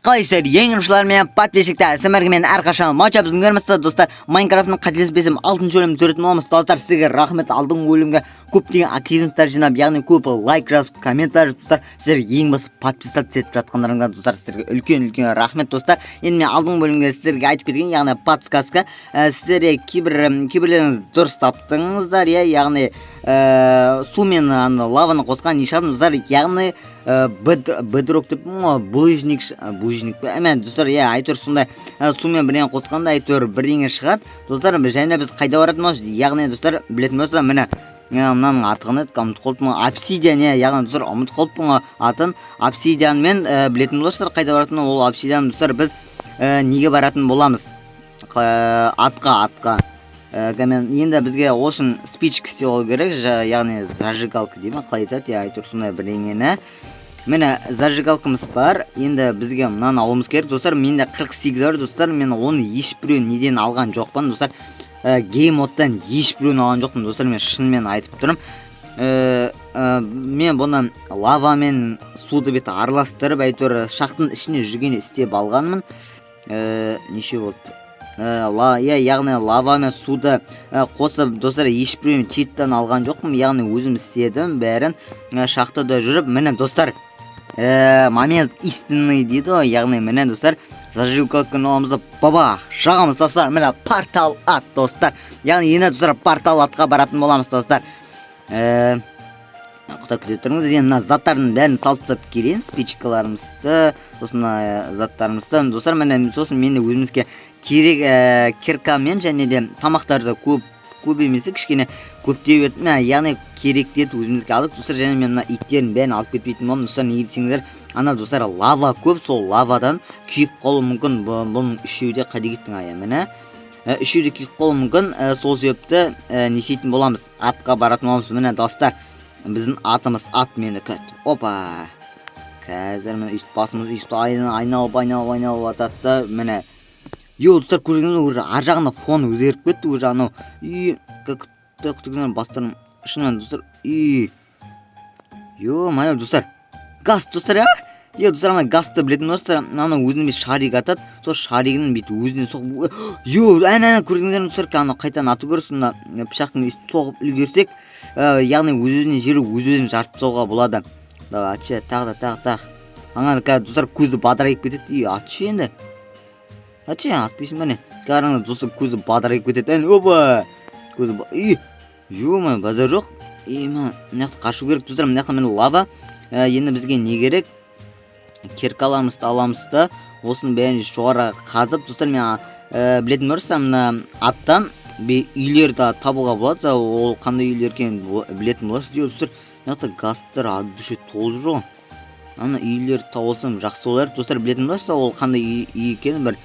Қалайсыздар, еңірушілер мен подписчиктер, сіздерге мен әрқашан матча біздің көрместі достар. Майнкрафтның қателеспесем 6-шы бөлімді түсіретін боламыз. Достар, сіздерге рахмет. Алдыңғы бөлімге көптеген активностар жинап, яғни көп лайк жазып, комментарий достар. Сіздерге ең басты подписаться етіп жатқандарыңызға достар, сіздерге үлкен рахмет достар. Енді мен алдыңғы бөлімге сіздерге айтып кеткен, яғни подсказка, сіздерге кейбірлеріңіз дұрыс таптыңыздар, яғни су мен лаваны қосқан нишадыңыздар, яғни бедрок деп булыжник әмен достар, айтыр сондай сумен бірдеңе қосқанда айтыр бірдеңе шығады достар. Және біз қайда баратынымыз, яғни достар білетін болса, міне мынаның артығын ұмытып қалыппын, обсидиан, яғни достар ұмытып қалыппын атын. Обсидианмен білетін болсыздар қайда баратынын. Ол обсидиан достар біз неге баратын боламыз, атқа. Енді бізге олшын спичка істеу керек, яғни зажигалка деймін, қалай айтады, айтыр сондай бірдеңені. Мені зажигалкамыз бар, енді бізге мынаны алуымыз керек достар. Менде 48 бар достар, мен оны ешбіреуін неден алған жоқпын достар. Геймодтан ешбіреуін алған жоқпын достар, мен шынымен айтып тұрмын. Мен бұны лава мен суды бет араластырып, әйтеуір шақтың ішіне жүргенде істеп алғанмын. Неше болды? Яғни лава мен суды қосып достар, ешбіреуін читтан алған жоқпын, яғни өзім істедім бәрін шақтада жүріп. Міне достар, момент истинный дейді ғой, яғни міне достар, зажигалканы аламызды баба жағамыз достар. Міне портал ат достар, яғни енді достар портал атқа баратын боламыз достар. Құта күте тұрыңыз, енді мына заттардың бәрін салып келейін, спичкаларымызды, сосын заттарымызды достар. Сосын мен өзімізге керек киркамен және де тамақтарды көп емес, кішкене көптеу еттім, яғни керекті ет өзімізге алдық достар. Және мен мына иттерін бәрін алып кетпейтін болдым достар. Неге десеңіздер, ана достар лава көп, сол лавадан күйіп қалуы мүмкін. Бұның үшеуде қайда кеттің міне үшеуде күйіп қалуы мүмкін. Сол себепті не істейтін боламыз, атқа баратын боламыз. Міне достар, біздің атымыз ат менікі. Опа, қазір міне басымыз айналып ататты. Міне достар, көргеніңіз уже ар жағында фон өзгеріп кетті, уже анау күтігінен бастырым шынымен достар. Майор достар, газ достар, достар, ана газды білетін достар, ана өзінің бет шарик атады, сол шаригінің бет өзіне соғып, көргеніңіздер достар, ана қайтан ату көрсін, пышақтың соғып үлгерсек, яғни өз-өзіне жері өз-өзін жарып соғуға болады. Атшы, тағы. Аңар достар көзі бадырайып кетеді. Атшы енді. Атпейсің бәне. Қараңыз достар, көзі бадырайып кетеді. Опа! Көзі базар жоқ. Мынақты қашу керек достар. Мынақты мен лава. Енді бізге не керек? Кирка аламыз да. Осының бәрін жоғары қазып достар, мен білетін көрсіздер, мына аттан үйлерді табуға болады. Ол қандай үйлер екенін білетін боласыз достар. Мынақты газдар адүше толып жүр ғой. Ана үйлерді табылсам жақсы болар достар, білетін боласыз. Ол қандай үй екенін бір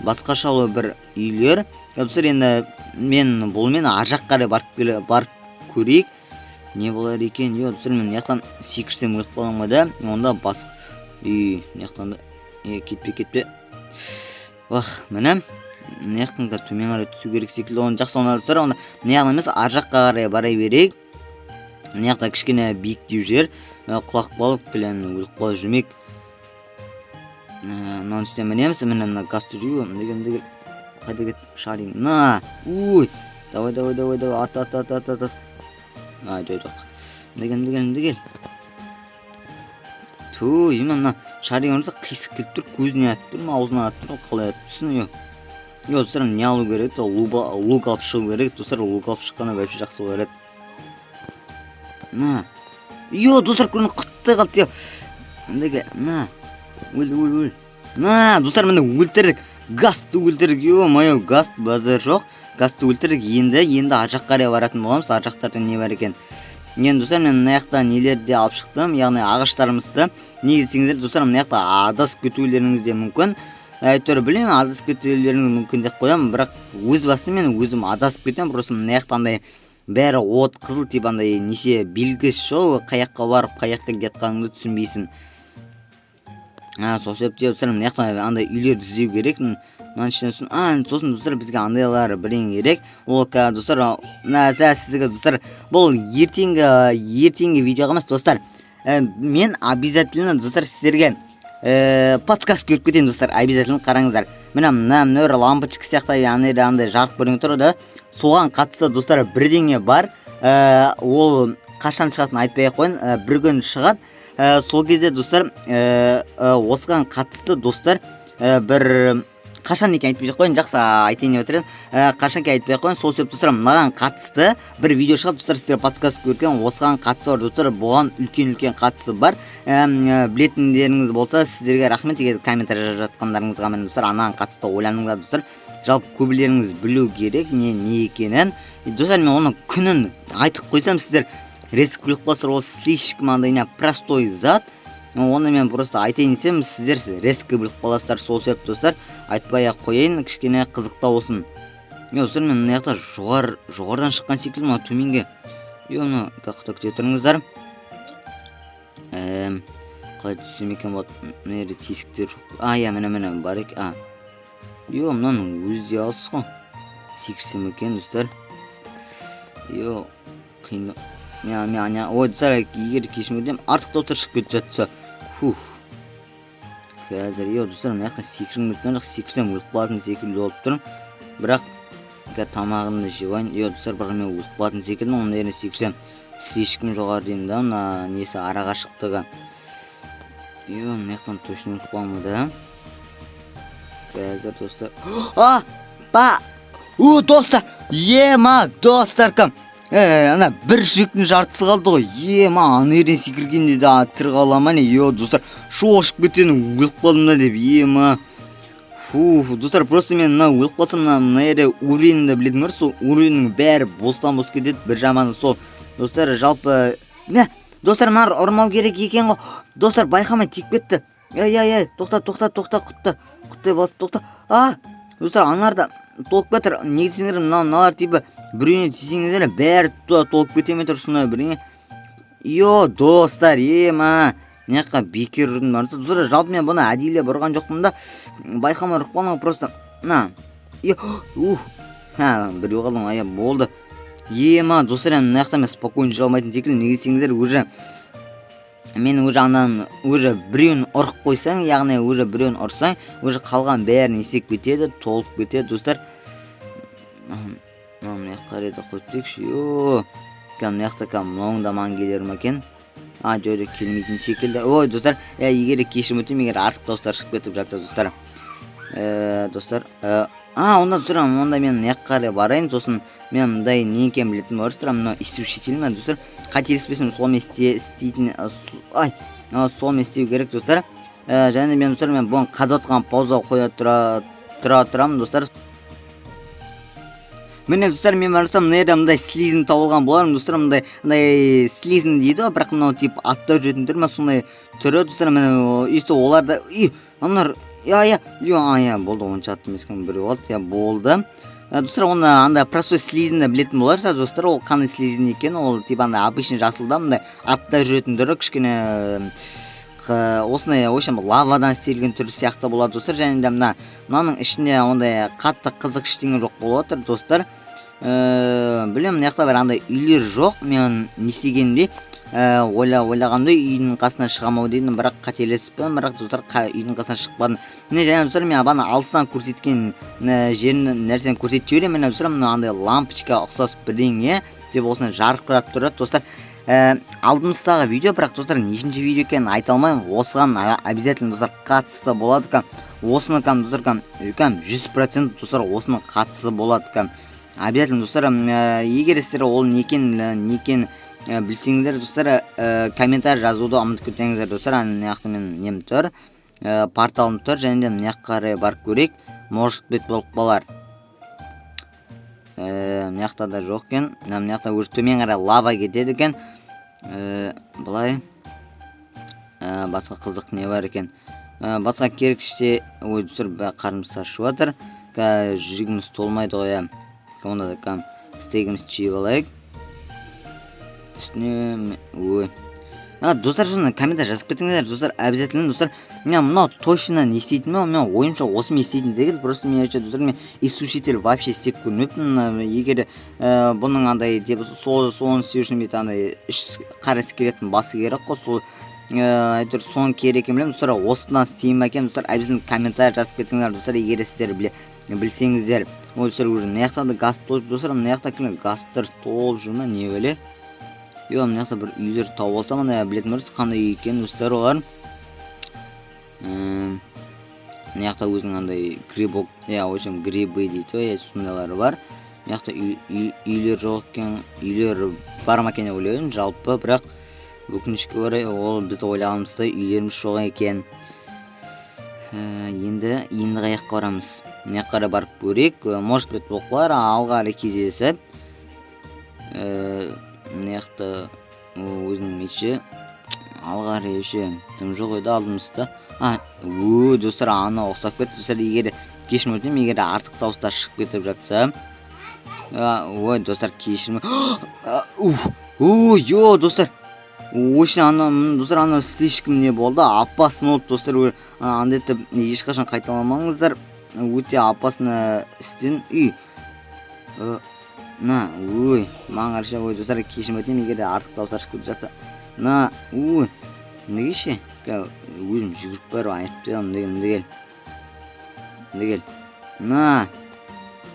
басқаша бір үйлер. Достар, енді мен бұлмен ар жақ қарай барып көрейік. Не болар екен? Достар, мен яқтан секірсем өліп қаламын да. Онда басқа үй яқтан кетпе. Міне яқтанға төмен қарай түсу керек секілді. Оны жақсы оңар достар. Онда яғын емес, ар жаққа қарай барай берейік. Яқта кішкене биіктеу жер. Құлақ болып кілен өліп қалып жүрмек. Мынаны үстен мінеміз. Міне газ түрігі деген қайда кет шарин. Давай. Ат. Жоқ. Деген. Мына шарин орнысы қисық келіп тұр, көзіне атып тұр, аузына атып тұр, қалай атып тұрсын. Достар, не алу керек? Лук алып шығу керек. Достар, лук алып шыққаны бәпші жақсы болар еді. Достар, көрін құтты қалды. Өл. Достар, мені өлтірдік. Газды өлтірдік. Газ базар жоқ. Газды өлтірдік. Енді ар жақ қарай баратын боламыз. Ар жақтарда не бар екен? Енді достар, мен мына жақта нелерді алып шықтым, яғни ағаштарымызды. Неге десеңіздер достар, мына жақта адасып кетулеріңіз де мүмкін. Әйтеуір білемін, адасып кетулеріңіз мүмкін деп қоямын, бірақ өз басым мен өзім адасып кетем. Просто мына жақта андай бәрі от қызыл тип андай неше белгісі шоу, қаяққа барып қаяққа кетқаныңды түсінбейсің. Сол себепте достар, мына жақта андай үйлерді іздеу керек. Сосын достар, бізге андайлар бірдеңе керек. Ол достар, сізге достар, бұл ертеңгі видеоға емес достар. Мен обязательно достар сіздерге подкаст көріп кетемін достар, обязательно қараңыздар. Мына бір лампочка сияқты андай жарық көрініп тұр да, соған қатысты достар бірдеңе бар. Ол қашан шығатынын айтпай ақ қояйын, бір күн шығады. Сол кезде достар осыған қатысты достар бір қашан екен айтпай ақ қояйын, жақсы айтайын деп отырмын. Қашан екен айтпай ақ қояйын, сол себепті достар мынаған қатысты бір видео шығады достар, сіздер подкаст көрген осыған қатысы бар достар, бұған үлкен қатысы бар. Білетіндеріңіз болса сіздерге рахмет, егер комментарий жазып жатқандарыңызға мен достар анаған қатысты ойланыңыздар достар. Жалпы көбілеріңіз білу керек не екенін. Достар, мен оның күнін айтып қойсам, сіздер реск біліп қаласыздар, ол слишком андай простой зат. Оны мен просто айтайын десем, сіздер рескі біліп қаласыздар. Сол себепті достар, айтпай ақ қояйын, кішкене қызықта болсын. Достар, мен мына жақта жоғардан шыққан секілді, мына төменге. Оны қақта күте тұрыңыздар. Қалай түссем екен болады? Мына жерде тесіктер жоқ. Міне бар екен. Мынаның өзі де алсыз ғой. Секірсем екен достар. Қиын. Ой, достар, егер кешім өтем, артық достар шығып кетіп жатса. Қазір, достар, мына жақта секіргім өткен жоқ, секірсем өліп қалатын секілді болып тұрмын. Бірақ тамағымды жеп алайын. Достар, бірақ мен өліп қалатын секілді, оның жеріне секірсем слишком жоғары деймін да, мына несі арақашықтығы. Мына жақтан точно өліп қалмын да. Қазір, достар. Достар, кім? Ана бір жүректің жартысы қалды ғой. Ана ерден секіргенде де тірі қалама не. Достар, шошып кетені өліп қалдым да деп. Достар, просто мен өліп қалсам, мына ерде уровенді білетін бар. Сол уровеннің бәрі бостан бос кетеді. Бір жаманы сол. Достар, жалпы достар, мынар ұрмау керек екен ғой. Достар, байқамай тиіп кетті. Тоқта құттай басып тоқта. Достар, анарда толып кетір. Негізсеңдер мыналар типі біреуіне тисеңіздер бәрі толып кетеме тұр сондай біріңе. Достар, мына жаққа бекер ұрдым бар. Достар, жалпы мен бұны әдейлеп ұрған жоқпын да, байқамай ұрып қалдым просто. Біреу қалдым, болды. Достар, мына жақта мен спокойно жүре алмайтын секілді. Негізсеңіздер мен уже біреуін ұрып қойсаң, яғни уже біреуін ұрсаң, уже қалған бәрін есек кетеді, толып кетеді, достар. Мына жаққа қарайды қойттекші. Мына жақта маңда маң келер ма екен? Жойды келмейтін секілді. Достар, егер кешім өтем, егер артық достар шығып кетіп жатыр, достар. Достар, онда достар, онда мен мына жаққа қарай барайын, сосын мен мындай не екен білетін барыстыр, мына исушитель ма, достар. Қателеспесем солмен істейтін, солмен істеу керек, достар. Және мен достар, мен бұны қазып отқан пауза қоя тұрамын, достар. Міне достар, мен барсам мына жерде мындай слизін табылған болармын, достар. Мындай слизін дейді, бірақ мынау тип атта жүретін түрі ма, сондай түрі, достар. Мен есті оларда, анар, болды, онша атты емескен біреу алды, болды. Достар, оны андай простой слизінді білетін болар, достар. Ол қандай слизін екен, ол тип андай обычный жасылда, мындай атта жүретін түрі, кішкене осындай лавадан істелген түрі сияқты болады, достар. Және де мынаның ішінде ондай қатты қызық ештеңе жоқ болып отыр, достар. Білем, мына жақта бір андай үйлер жоқ. Мен не істегенімде ойлағандай үйдің қасына шығамау деймін, бірақ қателеспін, бірақ достар үйдің қасына шықпадым. Міне және достар, мен абаны алыстан көрсеткен жерін нәрсені көрсетіп жіберемін. Міне достар, андай лампочка ұқсас бірдеңе деп осыны жарқырап тұрады, достар. Алдымыздағы видео, бірақ достар, нешінші видео екенін айта алмаймын. Осыған обязательно достар қатысты болады кәм. Осыны кәм достар кәм 100% достар осының қатысы болады кәм. Обязательно достар, егер сіздер ол некен білсеңіздер, достар, комментарий жазуды ұмытып кетпеңіздер, достар. Мына жақта мен нем тұр, порталым тұр, және де мына жаққа қарай барып көрейік. Может бет болып қалар. Мына жақта да жоқ екен. Мына жақта өз төмен қарай лава кетеді екен. Бұлай басқа қызық не бар екен. Басқа керекші достар, қарымыз ашып жатыр. Жүрегіміз толмайды ғой. Онда да стегіміз жиіп алайық. Үстіне достар, шын комментарий жазып кетіңіздер, достар. Обязательно, достар. Мен мынау точно не істейтін ме? Мен ойымша осы мен істейтін секілді. Просто мен айтшы, достар, мен исушитель вообще істеп көрмеппін. Егер бұның андай деп соны істеу үшін бет андай іш қарасы келетін басы керек қой. Сол әйтеуір соны керек екен білемін достар. Осыдан сыйын ма екен достар, обязательно комментарий жазып кетіңіздер достар, егер сіздер білсеңіздер. Ой достар, уже мына жақта да газ толып достар, мына жақта газдар толып жүр ма не біле. Мына жақта бір үйлер тауып алсам, ана білетін болсаңыз қандай үй екенін достар олар. Мына жақта өзінің андай грибок, общем грибы дейді, сондайлары бар. Мына жақта үйлер жоқ екен, үйлер бар ма екен деп ойлаймын жалпы, бірақ өкінішке орай ол біз ойлағанымыздай үйлеріміз жоқ екен. Енді қай жаққа барамыз? Мына жаққа барып көрейік. Может быть болып қалар, алға қарай кездесіп. Мына жақта өзінің меші алға қарай тым жоқ еді алдымызда. Достар, ана ұқсап кетті достар. Егер кешірім өтінемін, егер артық дауыстар шығып кетіп жатса. Ой достар, кешірім. Достар, достар, ана слишком не болды, опасно болды достар. Анда етіп ешқашан қайталамаңыздар, өте опасно істен үй. Маған қараша, достар, кешірім өтінемін, егер артық дауыстар шығып кетіп жатса. Неге ше? Өзім жүгіріп барып айтып жатам, дегел.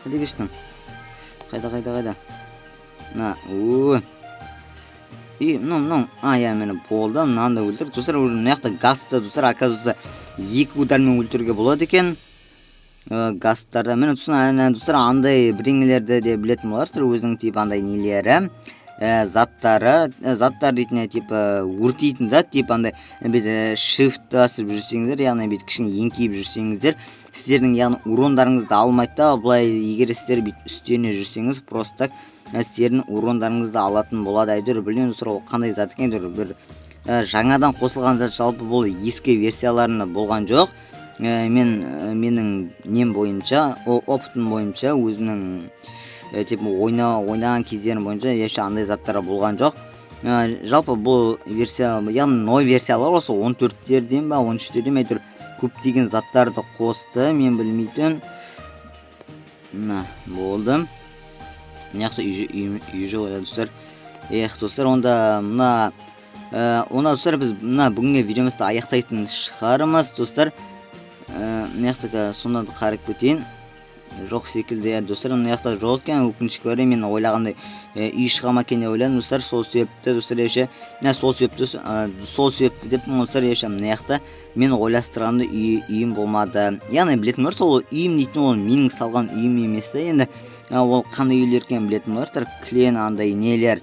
Қайда кештім? Қайда? Мені болды, мынаны өлтір. Достар, мына жақта газды, достар, оказывается, 2 удармен өлтіруге болады екен. Газдарда, мені достар, андай біреңелерді де білетін боларсыздар, өзінің тип андай нелері. Заттар дейтін өртейтін да, андай shift басып жүрсеңіздер, яғни кішкене еңкейіп жүрсеңіздер, сіздердің яғни урондарыңызды алмайды да. Бұлай егер сіздер үстіне жүрсеңіз, просто сіздердің урондарыңызды алатын болады. Әйтеуір білмеймін достар, ол қандай зат екен, бір жаңадан қосылған зат, жалпы бұл ескі версияларында болған жоқ. Менің нем бойынша, опытым бойынша, өзімнің ойнаған кездерім бойынша андай заттар болған жоқ. Жалпы бұл версия, яғни ной версиялар осы 14-терден ба, 13-терден әйтеуір көптеген заттарды қосты, мен білмейтін. Болды. Мына жақта үй жоқ достар. Достар, онда достар, біз бүгінгі видеомызды аяқтайтын шығарымыз достар. Мына жақта сонда қарап кетейін. Жоқ секілді достар, мына жақта жоқ екен, өкінішке орай мен ойлағандай үй шыға ма екен деп ойладым достар. Сол себепті достар сол себепті деп достар мына жақта мен ойластырғанда үйім болмады. Яғни білетін боларсыз, ол үйім дейтін ол менің салған үйім емес та. Енді ол қандай үйлер екенін білетін боларсыздар. Клен андай нелер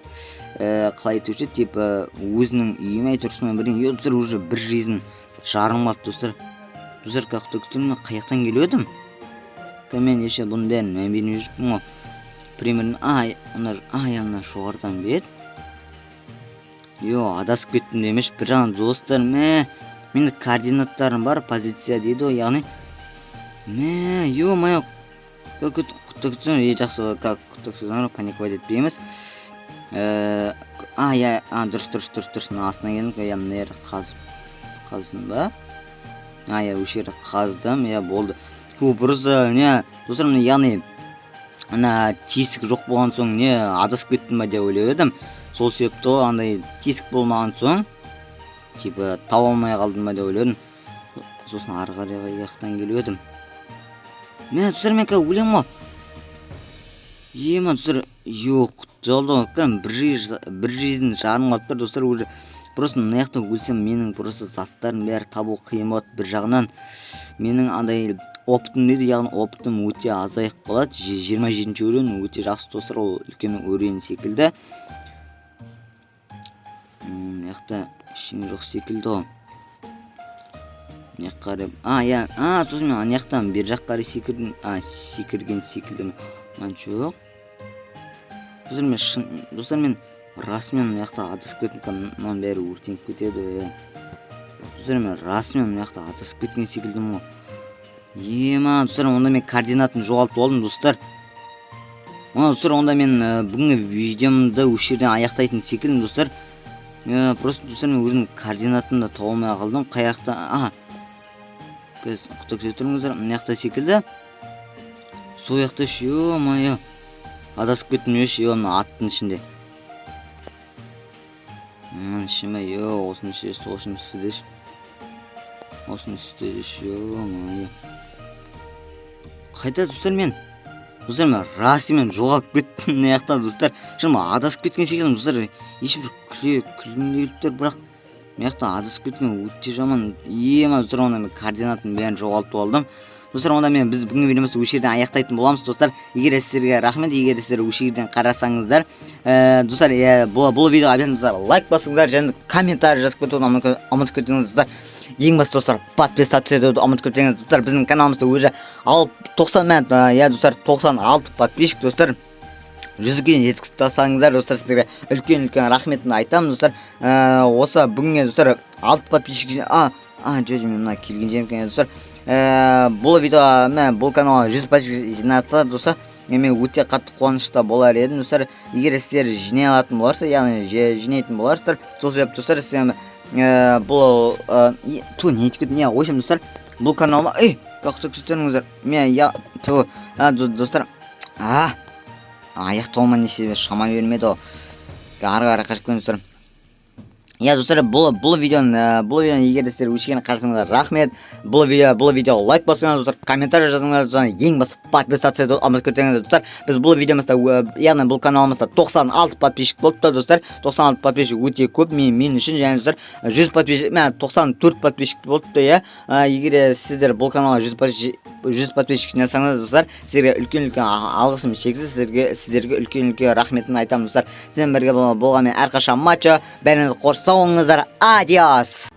қалай айтушы, өзінің үйім әйтеуір сонымен бірден. Достар, уже 1 жизнь жарым қалды достар. Достар, мен қаяқтан келедім? Мен бұның бәрін мәнбейін жүріппін ғой. Примерно, ана жоғардан бет. Адасып кеттім демеш, бір жағынан достар, менде координаттарым бар, позиция дейді ғой, яғни. Майо, құттықтың, жақсы, құттықтың, паниковать етпейміз. Дұрыс, астына келдім, мына жерді қаздым ба? Өші жерді қаздым, болды. Просто, достар, яғни, тесік жоқ болған соң, адасып кеттім ба деп ойлап. Сол себепті андай тесік болмаған соң, таба алмай қалдым ба деп ойлап. Сосын ары қарай жақтан келіп едім. Достар, мен өлем ғой. Достар, жолда бір жизнь жарым қалып тұр, достар, уже просто мына жақта өлсем, менің просто заттарым бәрі табу қиын болады. Бір жағынан менің андай опытым дейді, яғни опытым өте азайық болады. 27-ші өрен өте жақсы достар, ол үлкен өрен секілді. Мына жақта ештеңе жоқ секілді ғой. Мына жаққа қарап, сосын мен ана жақтан бер жаққа қарай секірген секілді. Жоқ. Достар, мен расымен мына жақта адасып кеттім, мұның бәрі өртеніп кетеді. Достар, мен расымен мына жақта адасып кеткен секілдім ғой. Достар, онда мен координатын жоғалтып алдым достар. Достар, онда мен бүгінгі видеомды өшерден аяқтайтын секілдім достар. Просто достар, мен өзім координатымды тауа алмай қалдым. Қай жақта? Құттықтап тұрыңыздар, мына жақта секілді. Сол жақта адасып кеттім аттың ішінде. ішіме, осыны ішесіз, осыны істедеш. Осыны істедеш, қайда достар мен? Достар мен расымен жоғалып кеттім мына жақта достар. Шынымен адасып кеткен секілдімін достар. Ешбір күлгендейліктер, бірақ мына жақта адасып кеткен өте жаман. Достар, онда мен координатын бәрін жоғалтып алдым. Достар, онда біз бүгінгі видеомызды осы жерден аяқтайтын боламыз достар. Егер сіздерге рахмет, егер сіздер осы жерден қарасаңыздар, достар, бұл видеоға обязательно лайк басыңыздар және комментарий жазып кетуді ұмытып кетпеңіздер достар. Ең басты достар, подписаться етуді ұмытып кетпеңіздер достар. Біздің каналымызда уже 96 подписчик достар. 100-ге жеткізіп тастасаңыздар достар, сіздерге үлкен рахметімді айтамын достар. Осы бүгінге достар 6 подписчик мен мына келген жерім достар. Бұл видео бұл каналға 100 подписчик жинаса достар, мен өте қатты қуанышта болар едім достар. Егер сіздер жинай алатын боларсыздар, яғни жинайтын боларсыздар, сол себепті достар, сіздер бұл не етіп кеттім, ойсам достар, бұл каналыма как сөздеріңіздер, мен достар, аяқ толман несе шама бермеді ол, ары қашып кеткен достар. Достар, бұл видеоны егер сіздер өшкен қарсыңыздар рахмет. Бұл видео лайк басыңыздар достар, комментарий жазыңыздар достар, ең басты подписаться етуді ұмытып кетпеңіздер достар. Біз бұл видеомызда, яғни бұл каналымызда 96 подписчик болыпты достар. 96 подписчик өте көп мен үшін, және достар 100 подписчик, 94 подписчик болыпты. Егер сіздер бұл каналға 100 подписчик жинасаңыздар достар, сіздерге үлкен алғысым шексіз, сіздерге үлкен рахметін айтамын достар. Сіздермен бірге болғанмен әрқашан матча, бәріңіз қош сау болыңыздар. Адиос.